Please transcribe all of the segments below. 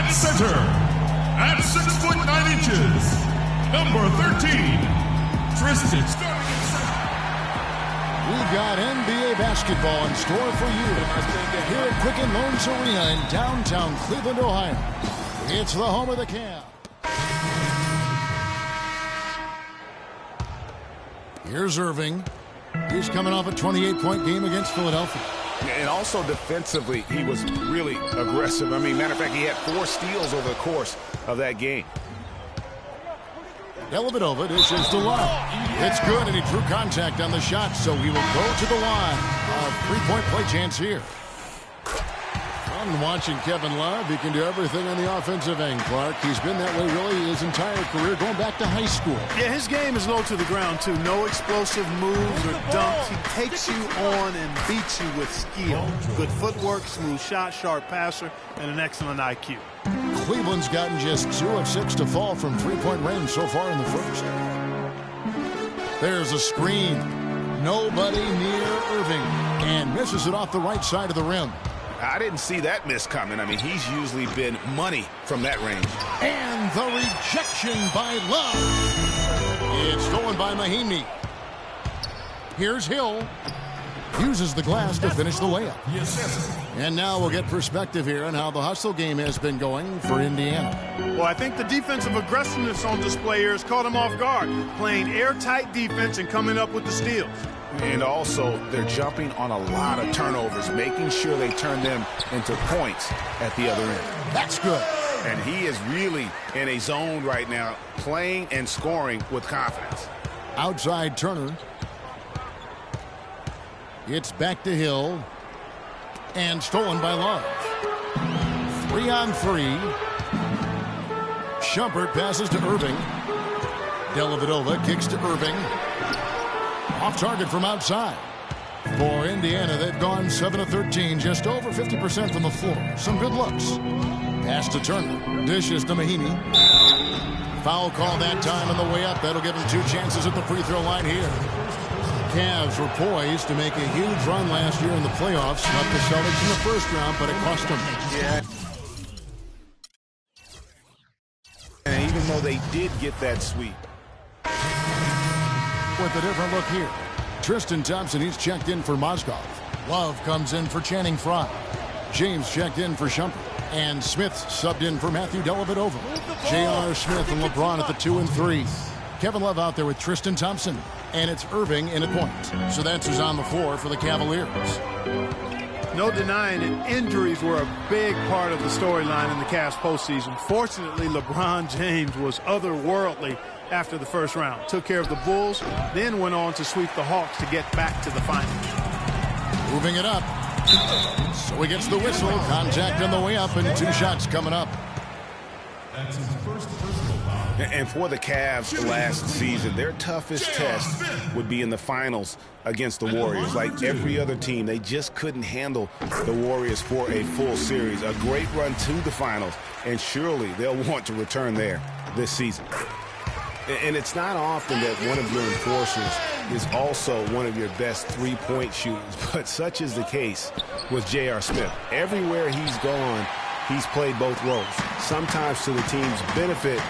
At center, at 6 foot 9 inches, number 13, Tristan. We've got NBA basketball in store for you here at Quicken Loans Arena in downtown Cleveland, Ohio. It's the home of the Cavs. Here's Irving. He's coming off a 28-point game against Philadelphia. And also defensively, he was really aggressive. I mean, matter of fact, he had 4 steals over the course of that game. Dellavedova dishes to Love. It's good, and he drew contact on the shot, so he will go to the line. A 3-point play chance here. Fun watching Kevin Love. He can do everything on the offensive end, Clark. He's been that way really his entire career, going back to high school. Yeah, his game is low to the ground, too. No explosive moves or dunks. He takes you on and beats you with skill. Good footwork, smooth shot, sharp passer, and an excellent IQ. Cleveland's gotten just 2 of 6 to fall from 3-point range so far in the first. There's a screen. Nobody near Irving. And misses it off the right side of the rim. I didn't see that miss coming. I mean, he's usually been money from that range. And the rejection by Love. It's stolen by Mahinmi. Here's Hill. Uses the glass to finish the layup. Yes. And now we'll get perspective here on how the hustle game has been going for Indiana. Well, I think the defensive aggressiveness on display here has caught him off guard, playing airtight defense and coming up with the steals. And also, they're jumping on a lot of turnovers, making sure they turn them into points at the other end. That's good. And he is really in a zone right now, playing and scoring with confidence. Outside Turner. It's back to Hill. And stolen by Love. 3-on-3. Shumpert passes to Irving. Dellavedova kicks to Irving. Off target from outside. For Indiana, they've gone 7 of 13, just over 50% from the floor. Some good looks. Pass to Turner. Dishes to Mahinmi. Foul call that time on the way up. That'll give him 2 chances at the free throw line here. Cavs were poised to make a huge run last year in the playoffs. Snubbed the Celtics in the first round, but it cost them. Yeah. And even though they did get that sweep. With a different look here. Tristan Thompson, he's checked in for Mozgov. Love comes in for Channing Frye. James checked in for Shumpert. And Smith subbed in for Matthew Dellavedova. J.R. Smith and LeBron at the 2 and 3. Kevin Love out there with Tristan Thompson. And it's Irving in at point. So that's who's on the floor for the Cavaliers. No denying it, injuries were a big part of the storyline in the Cavs postseason. Fortunately, LeBron James was otherworldly after the first round. Took care of the Bulls, then went on to sweep the Hawks to get back to the finals. Moving it up. So he gets the whistle. Contact on the way up, and 2 shots coming up. That's his first personal foul. And for the Cavs last season, their toughest test would be in the finals against the Warriors. Like every other team, they just couldn't handle the Warriors for a full series. A great run to the finals, and surely they'll want to return there this season. And it's not often that one of your enforcers is also one of your best 3-point shooters, but such is the case with J.R. Smith. Everywhere he's gone, he's played both roles, sometimes to the team's benefit,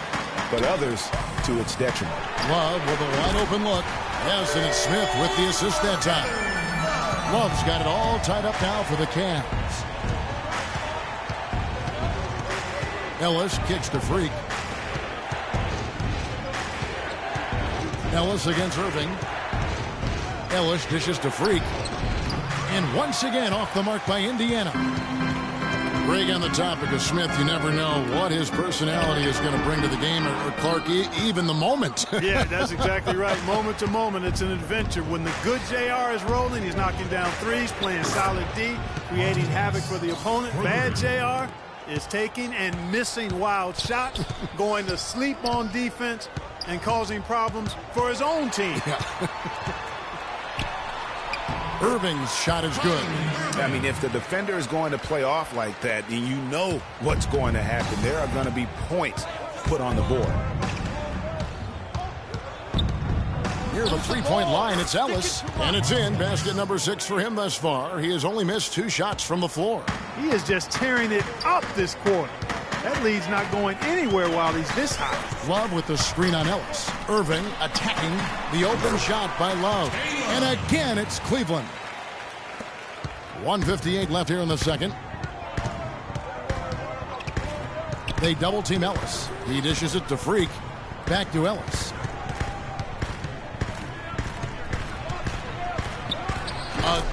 but others to its detriment. Love with a wide-open look. Yes, and it's Smith with the assist that time. Love's got it all tied up now for the Cavs. Ellis kicks to Freak. Ellis against Irving. Ellis dishes to Freak. And once again off the mark by Indiana. Greg, on the topic of Smith, you never know what his personality is going to bring to the game, or Clark, even the moment. Yeah, that's exactly right. Moment to moment, it's an adventure. When the good JR is rolling, he's knocking down threes, playing solid D, creating havoc for the opponent. Bad JR is taking and missing wild shots, going to sleep on defense, and causing problems for his own team. Yeah. Irving's shot is good. I mean, if the defender is going to play off like that, then you know what's going to happen. There are going to be points put on the board. Near the 3-point line, it's Ellis. And it's in. Basket number 6 for him thus far. He has only missed 2 shots from the floor. He is just tearing it up this quarter. That lead's not going anywhere while he's this high. Love with the screen on Ellis. Irving attacking the open shot by Love. And again, it's Cleveland. 1:58 left here in the second. They double team Ellis. He dishes it to Freak. Back to Ellis.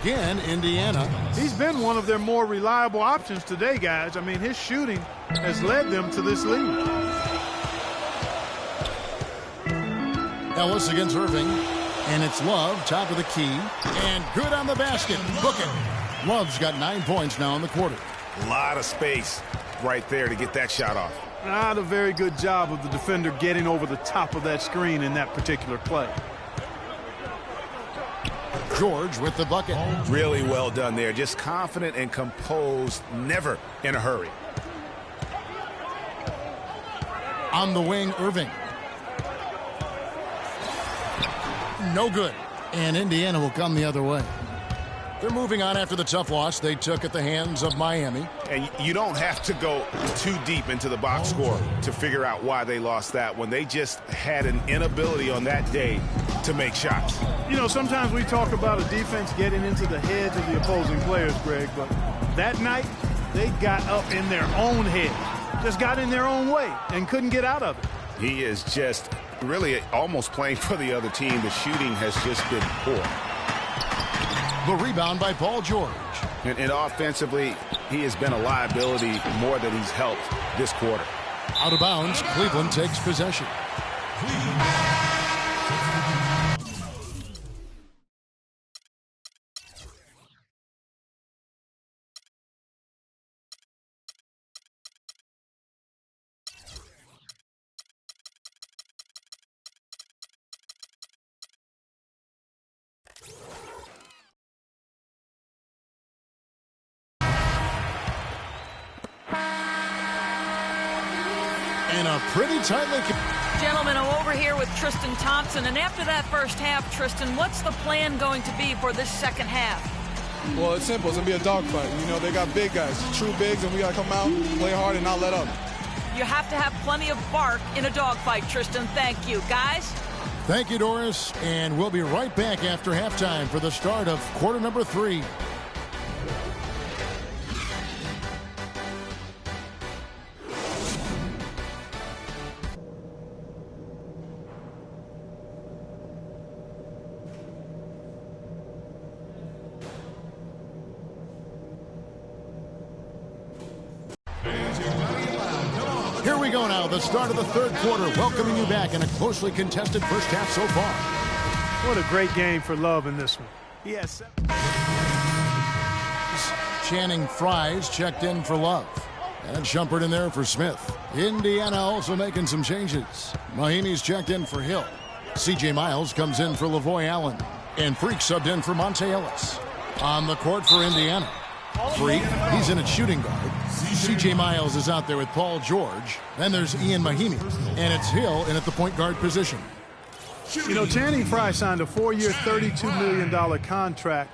Again, Indiana. He's been one of their more reliable options today, guys. I mean, his shooting has led them to this lead. Ellis against Irving. And it's Love, top of the key. And good on the basket. Book it. Love's got 9 points now in the quarter. A lot of space right there to get that shot off. Not a very good job of the defender getting over the top of that screen in that particular play. George with the bucket. Really well done there. Just confident and composed, never in a hurry. On the wing, Irving. No good. And Indiana will come the other way. They're moving on after the tough loss they took at the hands of Miami. And you don't have to go too deep into the box score to figure out why they lost that when they just had an inability on that day to make shots. You know, sometimes we talk about a defense getting into the heads of the opposing players, Greg, but that night they got up in their own head, just got in their own way and couldn't get out of it. He is just really almost playing for the other team. The shooting has just been poor. The rebound by Paul George. And offensively, he has been a liability more than he's helped this quarter. Out of bounds, Cleveland takes possession. And a pretty tightly... Gentlemen, I'm over here with Tristan Thompson, and after that first half, Tristan, what's the plan going to be for this second half? Well, it's simple. It's going to be a dogfight. You know, they got big guys, true bigs, and we got to come out, play hard, and not let up. You have to have plenty of bark in a dogfight, Tristan. Thank you. Guys? Thank you, Doris. And we'll be right back after halftime for the start of quarter number 3. Here we go now, the start of the third quarter, welcoming you back in a closely contested first half so far. What a great game for Love in this one. He has 7. Channing Fries checked in for Love. And Shumpert in there for Smith. Indiana also making some changes. Mahinmi's checked in for Hill. C.J. Miles comes in for Lavoy Allen. And Freak subbed in for Monte Ellis. On the court for Indiana. Freak, he's in at shooting guard. C.J. Miles is out there with Paul George. Then there's Ian Mahinmi. And it's Hill in at the point guard position. You know, Channing Frye signed a 4-year, $32 million contract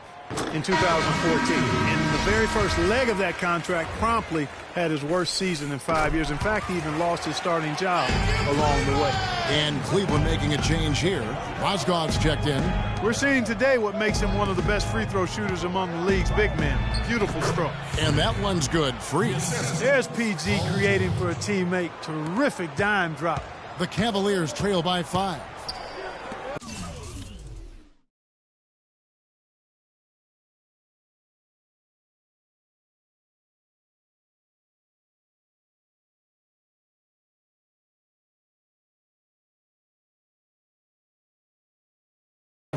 in 2014. And the very first leg of that contract promptly had his worst season in 5 years. In fact, he even lost his starting job along the way. And Cleveland making a change here. Mozgov's checked in. We're seeing today what makes him one of the best free throw shooters among the league's big men. Beautiful stroke. And that one's good. Free. There's PG creating for a teammate. Terrific dime drop. The Cavaliers trail by 5.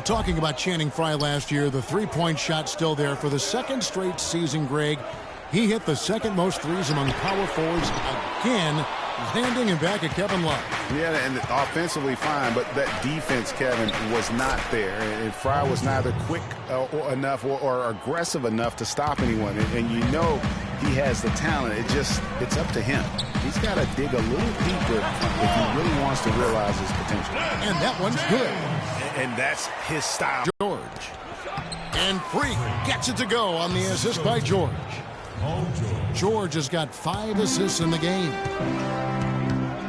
Talking about Channing Frye last year, the three-point shot still there for the second straight season, Greg. He hit the second most threes among power forwards again, landing him back at Kevin Love. Yeah, and offensively fine, but that defense, Kevin, was not there. And Frye was neither quick enough or aggressive enough to stop anyone. And you know he has the talent. It's up to him. He's got to dig a little deeper if he really wants to realize his potential. And that one's good. And that's his style. George. And Freak gets it to go on the assist by George. George has got 5 assists in the game.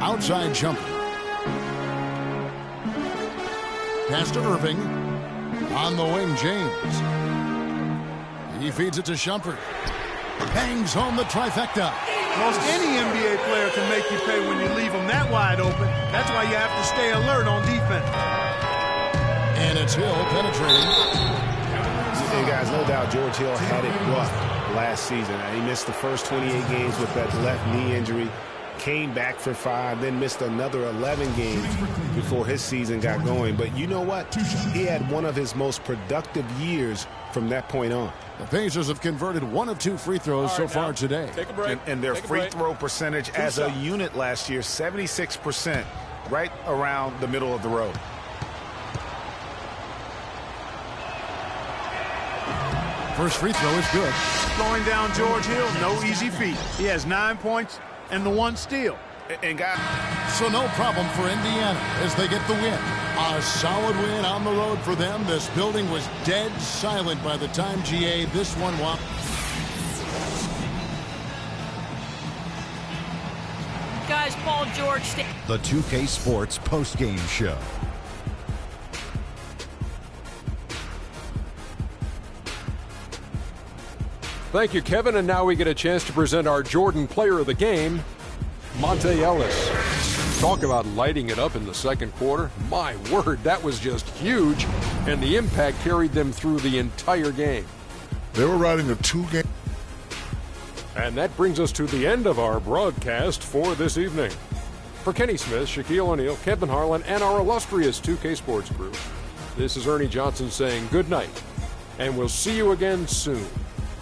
Outside jumper. Pass to Irving. On the wing, James. He feeds it to Shumpert. Bangs home the trifecta. Most any NBA player can make you pay when you leave them that wide open. That's why you have to stay alert on defense. And it's Hill penetrating. And guys, no doubt George Hill had it rough last season. He missed the first 28 games with that left knee injury. Came back for 5, then missed another 11 games before his season got going. But you know what? He had one of his most productive years from that point on. The Pacers have converted 1 of 2 free throws so far today. Take a break. And their free throw percentage as a unit last year, 76%, right around the middle of the road. First free throw is good. Slowing down George Hill, no easy feat. He has 9 points and the 1 steal. And guys, So no problem for Indiana as they get the win. A solid win on the road for them. This building was dead silent by the time GA this one walked. Guys, Paul George. The 2K Sports postgame show. Thank you, Kevin. And now we get a chance to present our Jordan Player of the Game, Monte Ellis. Talk about lighting it up in the second quarter. My word, that was just huge. And the impact carried them through the entire game. They were riding a 2-game. And that brings us to the end of our broadcast for this evening. For Kenny Smith, Shaquille O'Neal, Kevin Harlan, and our illustrious 2K Sports crew, this is Ernie Johnson saying good night. And we'll see you again soon,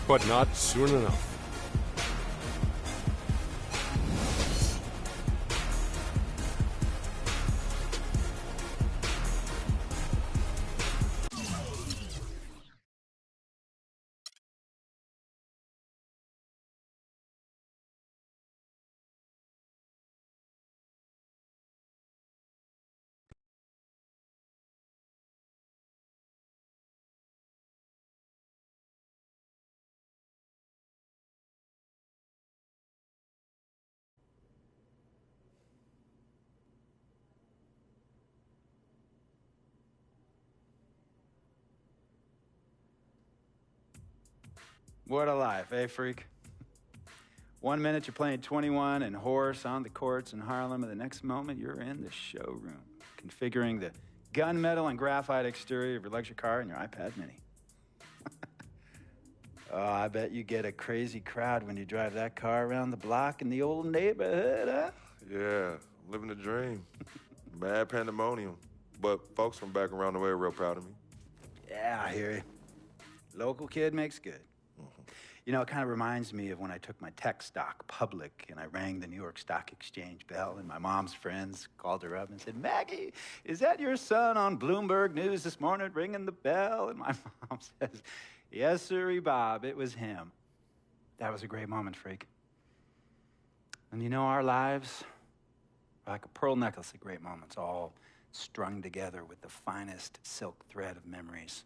but not soon enough. What a life, eh, freak? 1 minute you're playing 21 and horse on the courts in Harlem, and the next moment you're in the showroom, configuring the gunmetal and graphite exterior of your luxury car and your iPad mini. Oh, I bet you get a crazy crowd when you drive that car around the block in the old neighborhood, huh? Yeah, living the dream. Bad pandemonium. But folks from back around the way are real proud of me. Yeah, I hear you. Local kid makes good. You know, it kind of reminds me of when I took my tech stock public and I rang the New York Stock Exchange bell and my mom's friends called her up and said, "Maggie, is that your son on Bloomberg News this morning ringing the bell?" And my mom says, "Yes, sirree, Bob, it was him." That was a great moment, freak. And you know, our lives are like a pearl necklace of great moments, all strung together with the finest silk thread of memories.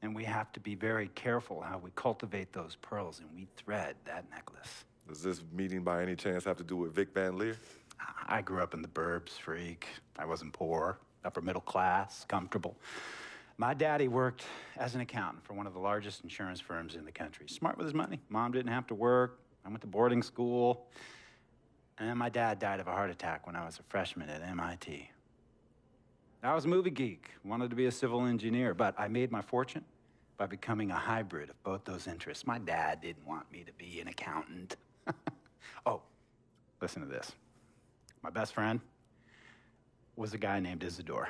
And we have to be very careful how we cultivate those pearls and we thread that necklace. Does this meeting by any chance have to do with Vic Van Leer? I grew up in the burbs, freak. I wasn't poor, upper middle class, comfortable. My daddy worked as an accountant for one of the largest insurance firms in the country. Smart with his money. Mom didn't have to work. I went to boarding school. And then my dad died of a heart attack when I was a freshman at MIT. I was a movie geek, wanted to be a civil engineer, but I made my fortune by becoming a hybrid of both those interests. My dad didn't want me to be an accountant. Oh, listen to this. My best friend was a guy named Isidore.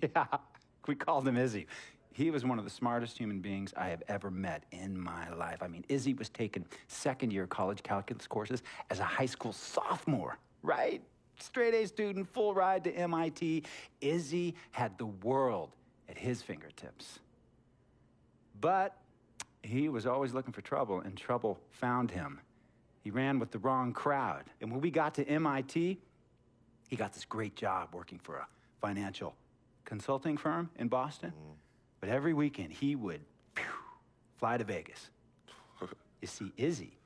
Yeah, we called him Izzy. He was one of the smartest human beings I have ever met in my life. I mean, Izzy was taking second-year college calculus courses as a high school sophomore, right? Straight-A student, full ride to MIT. Izzy had the world at his fingertips. But he was always looking for trouble, and trouble found him. He ran with the wrong crowd. And when we got to MIT, he got this great job working for a financial consulting firm in Boston. But every weekend, he would fly to Vegas, See, Izzy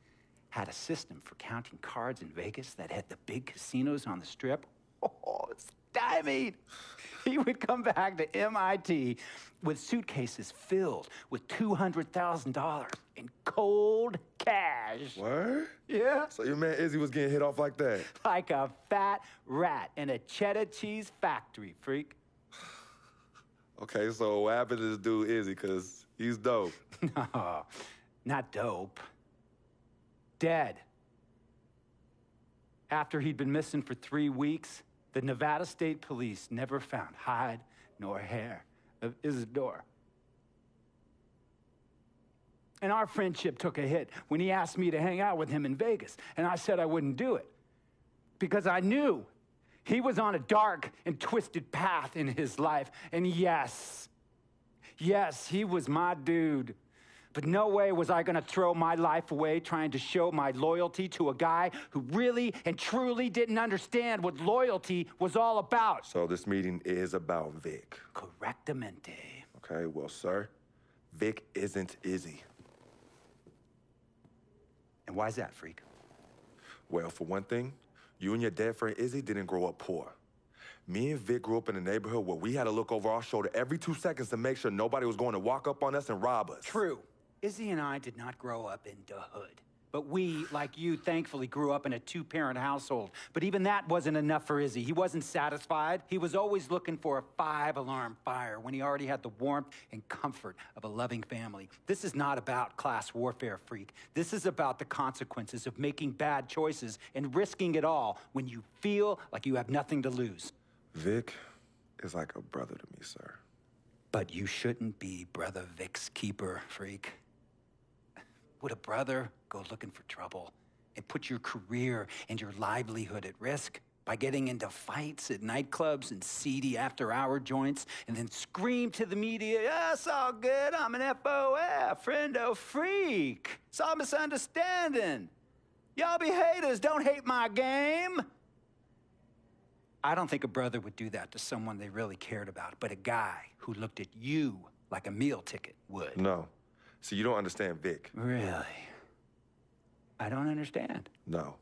had a system for counting cards in Vegas that had the big casinos on the Strip. Oh, stymied. He would come back to MIT with suitcases filled with $200,000 in cold cash. Word? Yeah. So your man Izzy was getting hit off like that? Like a fat rat in a cheddar cheese factory, freak. Okay, so what happened to this dude Izzy? Because he's dope. No, not dope. Dead. After he'd been missing for 3 weeks, the Nevada State Police never found hide nor hair of Isidore. And our friendship took a hit when he asked me to hang out with him in Vegas, and I said I wouldn't do it because I knew he was on a dark and twisted path in his life. And yes, he was my dude. But no way was I gonna throw my life away trying to show my loyalty to a guy who really and truly didn't understand what loyalty was all about. So this meeting is about Vic. Correctamente. Okay, well, sir, Vic isn't Izzy. And why's that, freak? Well, for one thing, you and your dead friend Izzy didn't grow up poor. Me and Vic grew up in a neighborhood where we had to look over our shoulder every 2 seconds to make sure nobody was going to walk up on us and rob us. True. Izzy and I did not grow up in the hood. But we, like you, thankfully grew up in a 2-parent household. But even that wasn't enough for Izzy. He wasn't satisfied. He was always looking for a 5-alarm fire when he already had the warmth and comfort of a loving family. This is not about class warfare, freak. This is about the consequences of making bad choices and risking it all when you feel like you have nothing to lose. Vic is like a brother to me, sir. But you shouldn't be Brother Vic's keeper, freak. Would a brother go looking for trouble and put your career and your livelihood at risk by getting into fights at nightclubs and seedy after-hour joints and then scream to the media, "Yeah, it's all good, I'm an FOF, friendo freak. It's all misunderstanding. Y'all be haters, don't hate my game." I don't think a brother would do that to someone they really cared about, but a guy who looked at you like a meal ticket would. No. See, you don't understand Vic. Really? I don't understand. No.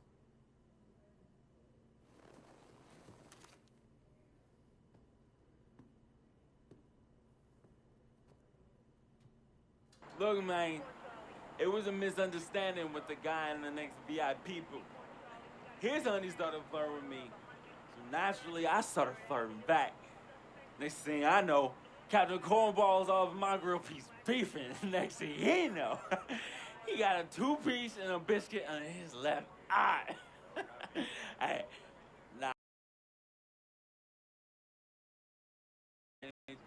Look, man, it was a misunderstanding with the guy in the next VIP booth. His honey started flirting with me, so naturally I started flirting back. Next thing I know, Captain Cornball's off my grill piece beefing. Next thing he know, he got a 2-piece and a biscuit on his left eye. Hey, nah.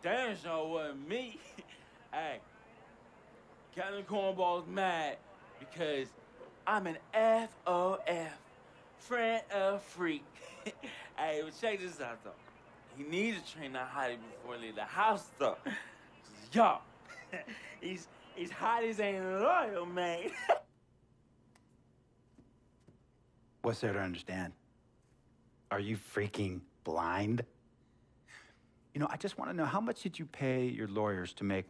Damn sure wasn't me. Hey, Captain Cornball's mad because I'm an FOF, friend of freak. Hey, but check this out though. He needs to train that hottie before he leave the house, though. Yo, he's hotties ain't loyal, man. What's there to understand? Are you freaking blind? You know, I just want to know, how much did you pay your lawyers to make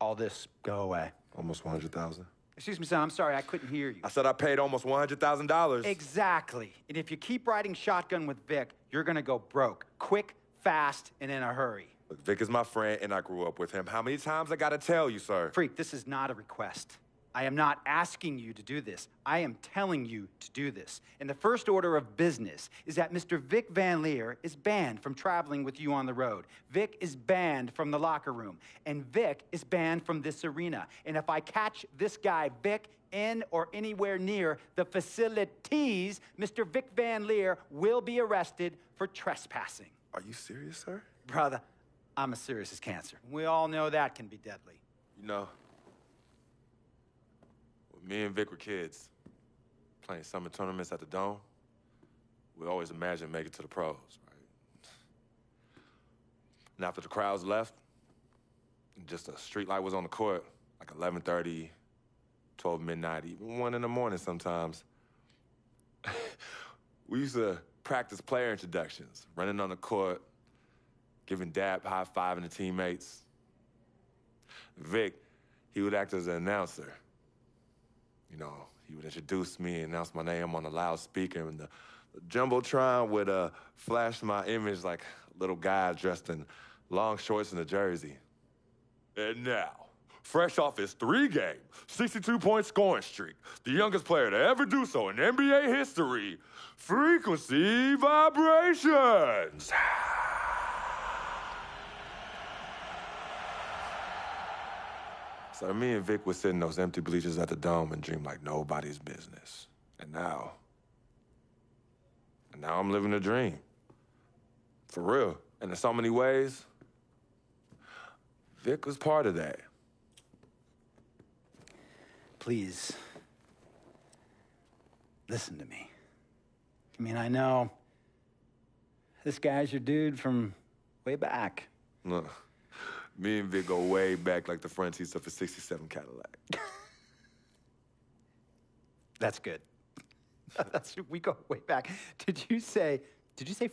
all this go away? Almost $100,000. Excuse me, son, I'm sorry, I couldn't hear you. I said I paid almost $100,000. Exactly. And if you keep riding shotgun with Vic, you're gonna go broke. Quick, fast, and in a hurry. Look, Vic is my friend, and I grew up with him. How many times I gotta tell you, sir? Freak, this is not a request. I am not asking you to do this. I am telling you to do this. And the first order of business is that Mr. Vic Van Leer is banned from traveling with you on the road. Vic is banned from the locker room. And Vic is banned from this arena. And if I catch this guy, Vic, in or anywhere near the facilities, Mr. Vic Van Leer will be arrested for trespassing. Are you serious, sir? Brother, I'm as serious as cancer. We all know that can be deadly. You know, when me and Vic were kids, playing summer tournaments at the Dome, we always imagined making it to the pros, right? And after the crowds left, just a street light was on the court, like 11:30, 12 midnight, even 1 in the morning sometimes. We used to practice player introductions, running on the court, giving dap, high-fiving the teammates. Vic, he would act as an announcer. You know, he would introduce me, announce my name on the loudspeaker, and the Jumbotron would flash my image like a little guy dressed in long shorts and a jersey. And now, fresh off his 3-game, 62-point scoring streak, the youngest player to ever do so in NBA history, Frequency Vibrations. So me and Vic would sit in those empty bleachers at the Dome and dream like nobody's business. And now I'm living a dream. For real. And in so many ways, Vic was part of that. Please, listen to me. I mean, I know this guy's your dude from way back. Look, me and Vic go way back like the front seats of a 67 Cadillac. That's good. We go way back. Did you say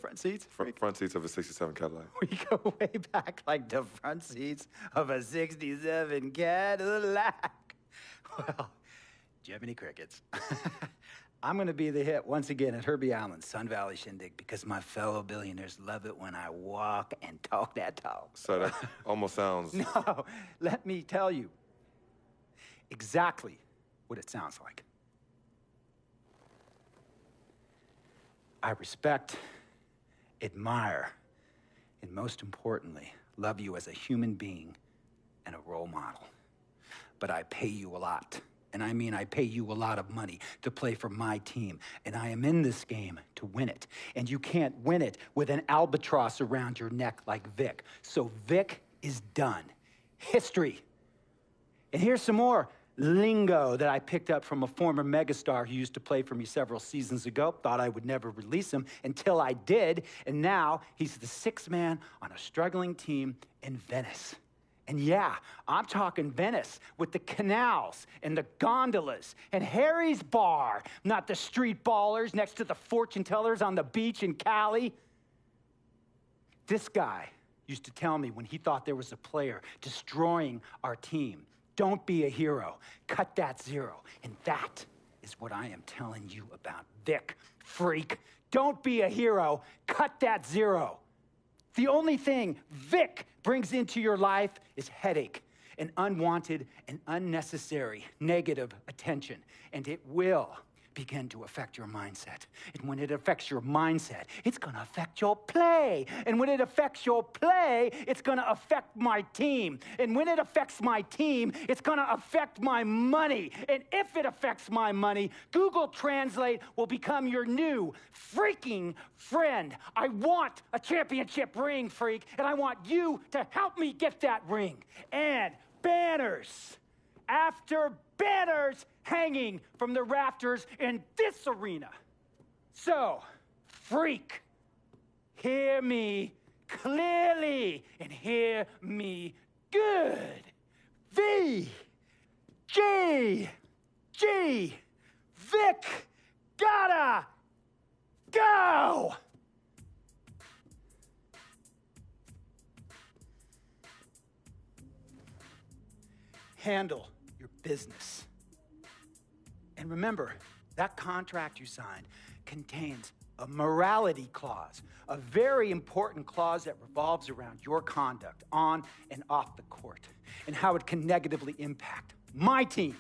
front seats? Front seats of a 67 Cadillac. We go way back like the front seats of a 67 Cadillac. Well, Jiminy Crickets. I'm going to be the hit once again at Herbie Allen's Sun Valley Shindig because my fellow billionaires love it when I walk and talk that talk. So that almost sounds... No, let me tell you exactly what it sounds like. I respect, admire, and most importantly, love you as a human being and a role model. But I pay you a lot. And I mean, I pay you a lot of money to play for my team. And I am in this game to win it. And you can't win it with an albatross around your neck like Vic. So Vic is done. History. And here's some more lingo that I picked up from a former megastar who used to play for me several seasons ago. Thought I would never release him until I did. And now he's the sixth man on a struggling team in Venice. And yeah, I'm talking Venice with the canals and the gondolas and Harry's Bar, not the street ballers next to the fortune tellers on the beach in Cali. This guy used to tell me when he thought there was a player destroying our team, don't be a hero, cut that zero. And that is what I am telling you about Vic, freak. Don't be a hero, cut that zero. The only thing Vic brings into your life is headache and unwanted and unnecessary negative attention. And it will begin to affect your mindset. And when it affects your mindset, it's going to affect your play. And when it affects your play, it's going to affect my team. And when it affects my team, it's going to affect my money. And if it affects my money, Google Translate will become your new freaking friend. I want a championship ring, freak, and I want you to help me get that ring. And banners after banners hanging from the rafters in this arena. So, freak, hear me clearly and hear me good. V, G, Vic, gotta go. Handle your business. And remember, that contract you signed contains a morality clause, a very important clause that revolves around your conduct on and off the court and how it can negatively impact my team.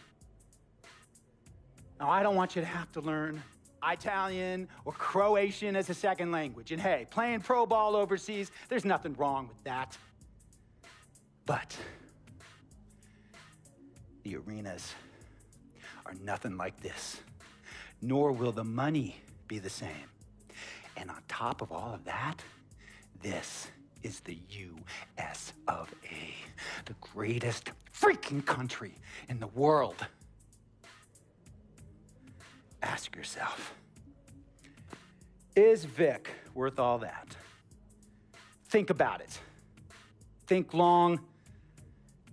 Now, I don't want you to have to learn Italian or Croatian as a second language. And hey, playing pro ball overseas, there's nothing wrong with that. But the arenas are nothing like this, nor will the money be the same. And on top of all of that, this is the U.S. of A., the greatest freaking country in the world. Ask yourself, is Vic worth all that? Think about it. Think long,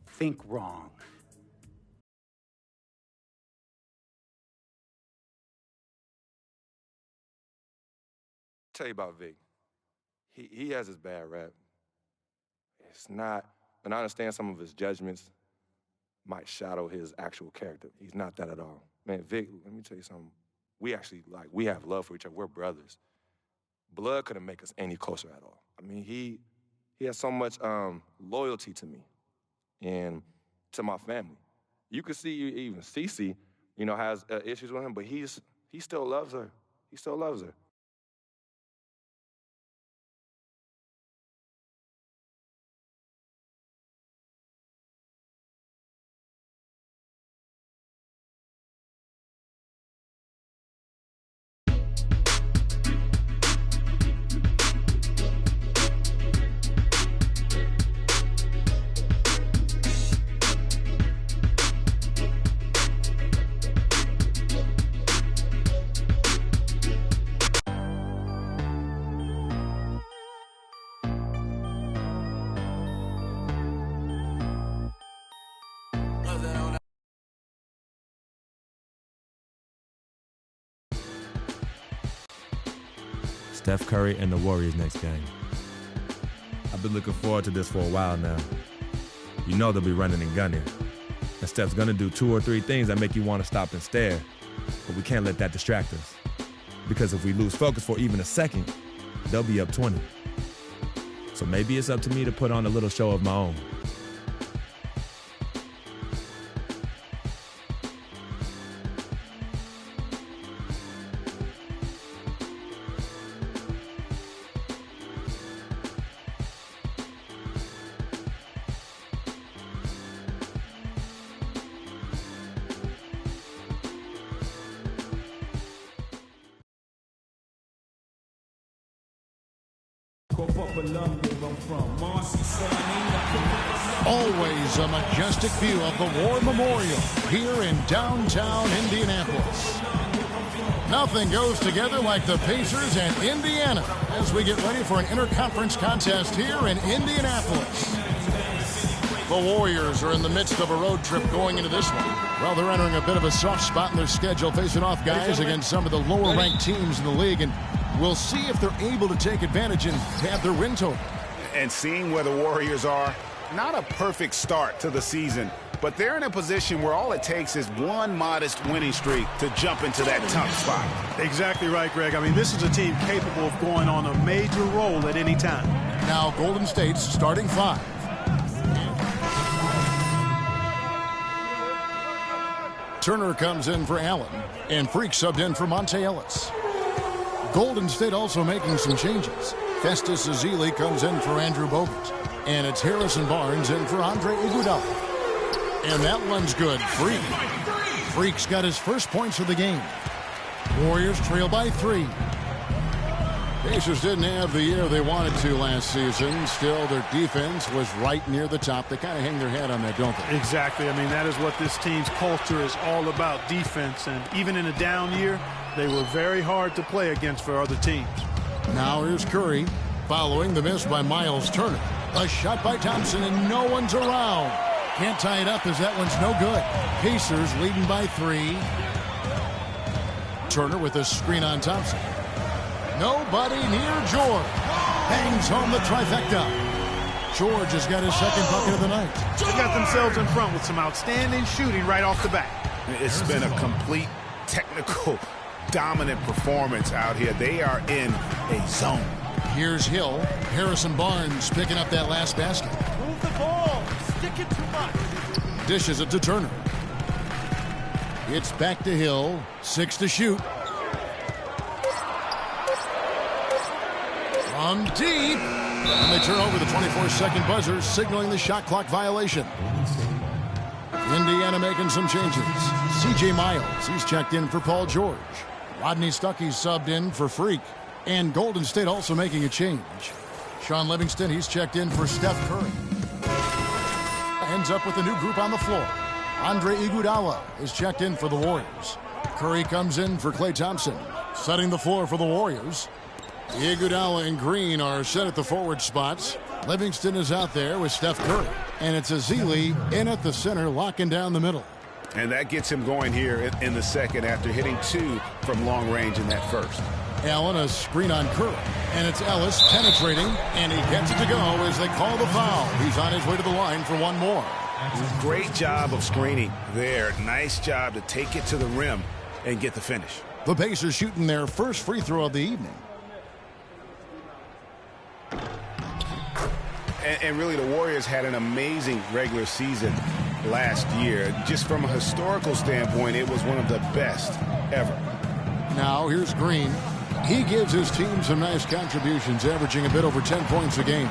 think wrong. Tell you about Vic. He has his bad rap. It's not, and I understand some of his judgments might shadow his actual character. He's not that at all. Man, Vic, let me tell you something. We actually, we have love for each other. We're brothers. Blood couldn't make us any closer at all. I mean, he has so much loyalty to me and to my family. You could see even Cece, has issues with him, but he still loves her. He still loves her. Steph Curry and the Warriors next game. I've been looking forward to this for a while now. You know they'll be running and gunning. And Steph's gonna do 2 or 3 things that make you want to stop and stare. But we can't let that distract us. Because if we lose focus for even a second, they'll be up 20. So maybe it's up to me to put on a little show of my own. Always a majestic view of the War Memorial here in downtown Indianapolis. Nothing goes together like the Pacers and Indiana as we get ready for an interconference contest here in Indianapolis. The Warriors are in the midst of a road trip going into this one. Well, they're entering a bit of a soft spot in their schedule, facing off guys against some of the lower-ranked teams in the league, and we'll see if they're able to take advantage and have their win total. And seeing where the Warriors are, not a perfect start to the season, but they're in a position where all it takes is one modest winning streak to jump into that tough spot. Exactly right, Greg. I mean, this is a team capable of going on a major roll at any time. Now, Golden State's starting 5. Turner comes in for Allen, and Freak subbed in for Monte Ellis. Golden State also making some changes. Festus Ezeli comes in for Andrew Bogut. And it's Harrison Barnes in for Andre Iguodala. And that one's good. Freak's got his first points of the game. Warriors trail by 3. Pacers didn't have the year they wanted to last season. Still, their defense was right near the top. They kind of hang their head on that, don't they? Exactly. I mean, that is what this team's culture is all about, defense. And even in a down year, they were very hard to play against for other teams. Now here's Curry following the miss by Miles Turner. A shot by Thompson, and no one's around. Can't tie it up as that one's no good. Pacers leading by 3. Turner with a screen on Thompson. Nobody near George. Hangs home the trifecta. George has got his second bucket of the night. They got themselves in front with some outstanding shooting right off the bat. It's been a complete technical dominant performance out here. They are in a zone. Here's Hill. Harrison Barnes picking up that last basket. Move the ball. Stick it too much. Dishes it to Turner. It's back to Hill. 6 to shoot. From deep. And they turn over the 24-second buzzer, signaling the shot clock violation. Indiana making some changes. C.J. Miles, he's checked in for Paul George. Rodney Stuckey's subbed in for Freak. And Golden State also making a change. Sean Livingston, he's checked in for Steph Curry. Ends up with a new group on the floor. Andre Iguodala is checked in for the Warriors. Curry comes in for Klay Thompson. Setting the floor for the Warriors. Iguodala and Green are set at the forward spots. Livingston is out there with Steph Curry. And it's Ezeli in at the center, locking down the middle. And that gets him going here in the second after hitting 2 from long range in that first. Allen, a screen on Curry. And it's Ellis penetrating, and he gets it to go as they call the foul. He's on his way to the line for one more. Great job of screening there. Nice job to take it to the rim and get the finish. The Pacers shooting their first free throw of the evening. And really, the Warriors had an amazing regular season last year. Just from a historical standpoint, it was one of the best ever. Now here's Green. He gives his team some nice contributions, averaging a bit over 10 points a game.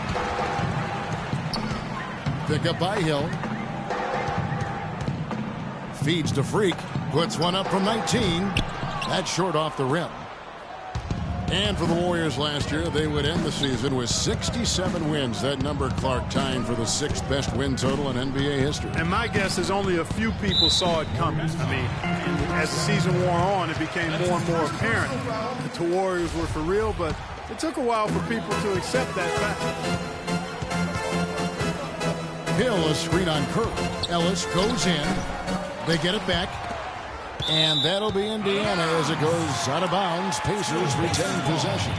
Pick up by Hill. Feeds to Freak. Puts one up from 19. That's short off the rim. And for the Warriors last year, they would end the season with 67 wins. That number, Clark, tying for the 6th best win total in NBA history. And my guess is only a few people saw it coming. I mean, as the season wore on, it became more and more apparent that the Warriors were for real, but it took a while for people to accept that fact. Hill, a screen on Curry. Ellis goes in. They get it back. And that'll be Indiana as it goes out of bounds. Pacers retain possession.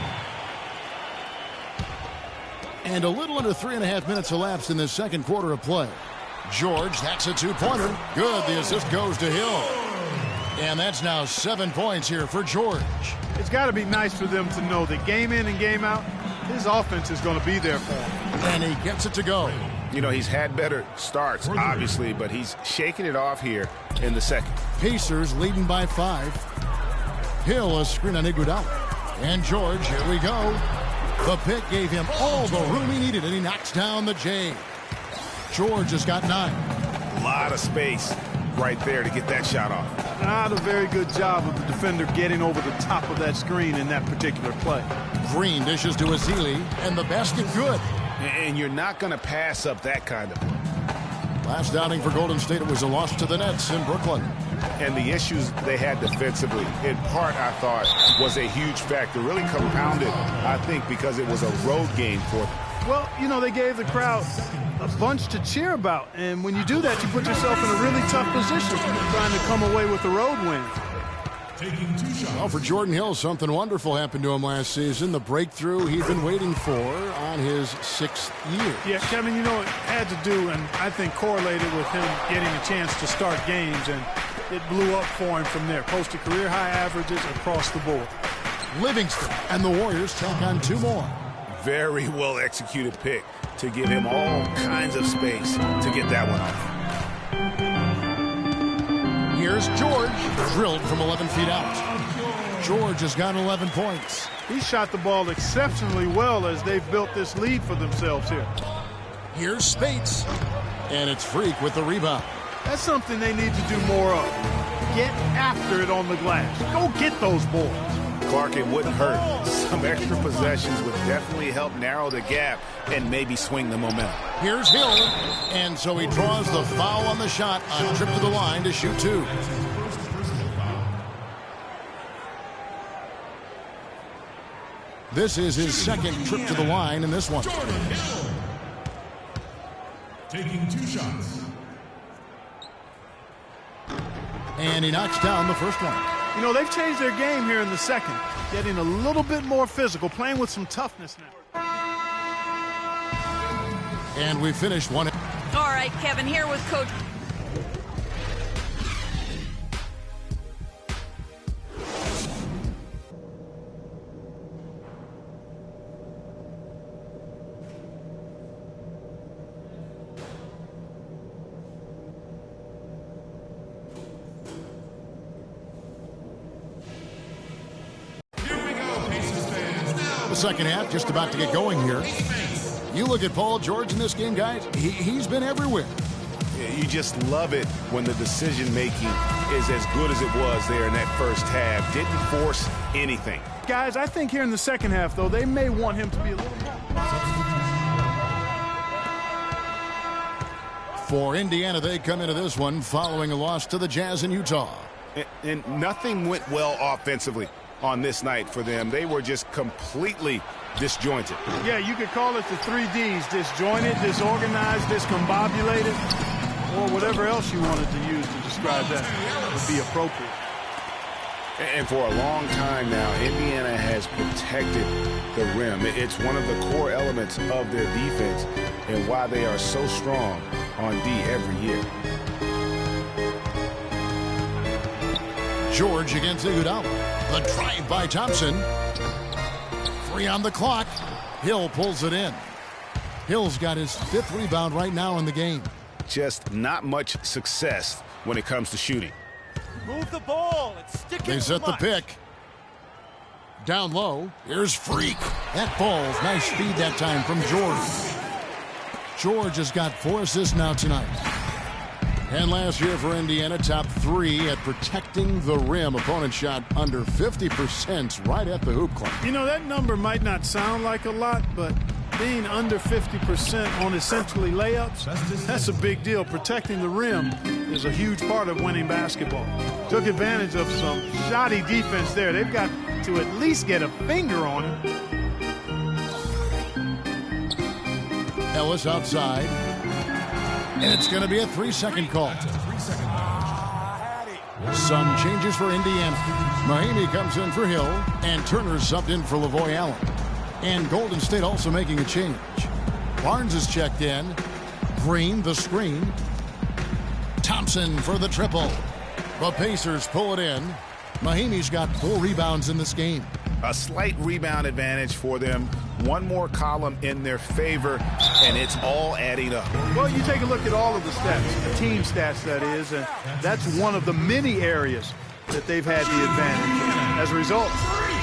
And a little under 3.5 minutes elapsed in the second quarter of play. George, that's a two-pointer. Good, the assist goes to Hill. And that's now 7 points here for George. It's got to be nice for them to know that game in and game out, his offense is going to be there for him. And he gets it to go. You know, he's had better starts, obviously, but he's shaking it off here in the second. Pacers leading by 5. Hill, a screen on Iguodala. And George, here we go. The pick gave him all the room he needed, and he knocks down the J. George has got 9. A lot of space right there to get that shot off. Not a very good job of the defender getting over the top of that screen in that particular play. Green dishes to Azili, and the basket good. And you're not going to pass up that kind of play. Last outing for Golden State, it was a loss to the Nets in Brooklyn. And the issues they had defensively, in part, I thought, was a huge factor. Really compounded, I think, because it was a road game for them. Well, you know, they gave the crowd a bunch to cheer about. And when you do that, you put yourself in a really tough position trying to come away with a road win. Well, for Jordan Hill, something wonderful happened to him last season. The breakthrough he'd been waiting for on his 6th year. Yeah, Kevin, you know, it had to do, and I think correlated with him getting a chance to start games, and it blew up for him from there. Posted career-high averages across the board. Livingston and the Warriors tack on 2 more. Very well-executed pick to give him all kinds of space to get that one off. Here's George, drilled from 11 feet out. George has got 11 points. He shot the ball exceptionally well as they've built this lead for themselves here. Here's Spates, and it's Freak with the rebound. That's something they need to do more of. Get after it on the glass. Go get those boards. Clark, it wouldn't hurt. Some extra possessions would definitely help narrow the gap and maybe swing the momentum. Here's Hill, and so he draws the foul on the shot on trip to the line to shoot 2. This is his second trip to the line in this one. Taking 2 shots. And he knocks down the first one. You know, they've changed their game here in the second, getting a little bit more physical, playing with some toughness now. And we finished one. All right, Kevin, here with Coach. The second half just about to get going here. You look at Paul George in this game, guys. He's been everywhere. Yeah, you just love it when the decision-making is as good as it was there in that first half. Didn't force anything. Guys, I think here in the second half, though, they may want him to be a little more. For Indiana, they come into this one following a loss to the Jazz in Utah. And nothing went well offensively on this night for them. They were just completely disjointed. Yeah, you could call it the 3 Ds: disjointed, disorganized, discombobulated, or whatever else you wanted to use to describe that would be appropriate. And for a long time now, Indiana has protected the rim. It's one of the core elements of their defense and why they are so strong on D every year. George against Iguodala. The drive by Thompson. 3 on the clock. Hill pulls it in. Hill's got his 5th rebound right now in the game. Just not much success when it comes to shooting. Move the ball. It's sticking. They set the pick. Down low. Here's Freak. That falls. Nice speed that time from George. George has got 4 assists now tonight. And last year for Indiana, top 3 at protecting the rim. Opponent shot under 50% right at the hoop club. You know, that number might not sound like a lot, but being under 50% on essentially layups, that's a big deal. Protecting the rim is a huge part of winning basketball. Took advantage of some shoddy defense there. They've got to at least get a finger on him. Ellis outside. And it's going to be a 3-second call. Some changes for Indiana. Mahinmi comes in for Hill, and Turner's subbed in for Lavoy Allen. And Golden State also making a change. Barnes is checked in. Green, the screen. Thompson for the triple. The Pacers pull it in. Mahinmi's got 4 rebounds in this game. A slight rebound advantage for them. One more column in their favor, and it's all adding up. Well, you take a look at all of the stats, the team stats, that is, and that's one of the many areas that they've had the advantage. As a result,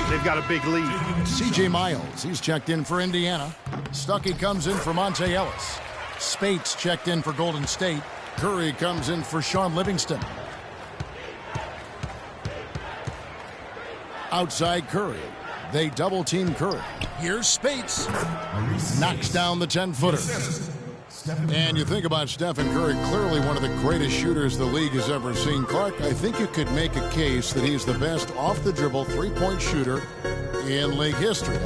they've got a big lead. C.J. Miles, he's checked in for Indiana. Stuckey comes in for Monte Ellis. Spates checked in for Golden State. Curry comes in for Sean Livingston. Outside Curry. They double-team Curry. Here's Spates. Knocks down the 10-footer. And you think about Stephen Curry, clearly one of the greatest shooters the league has ever seen. Clark, I think you could make a case that he's the best off-the-dribble three-point shooter in league history.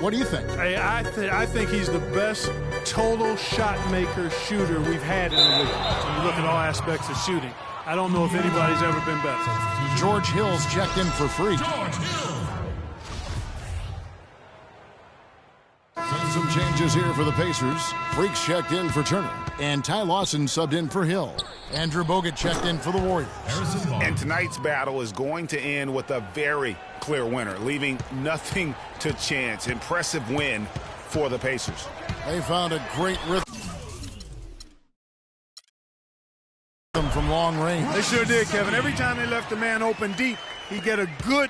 What do you think? I think he's the best total shot maker shooter we've had in the league. When you look at all aspects of shooting, I don't know if anybody's ever been better. George Hill's checked in for Freak. Some changes here for the Pacers. Freak's checked in for Turner. And Ty Lawson subbed in for Hill. Andrew Bogut checked in for the Warriors. And tonight's battle is going to end with a very clear winner, leaving nothing to chance. Impressive win for the Pacers. They found a great rhythm from long range. They sure did, Kevin. Every time they left the man open deep, he'd get a good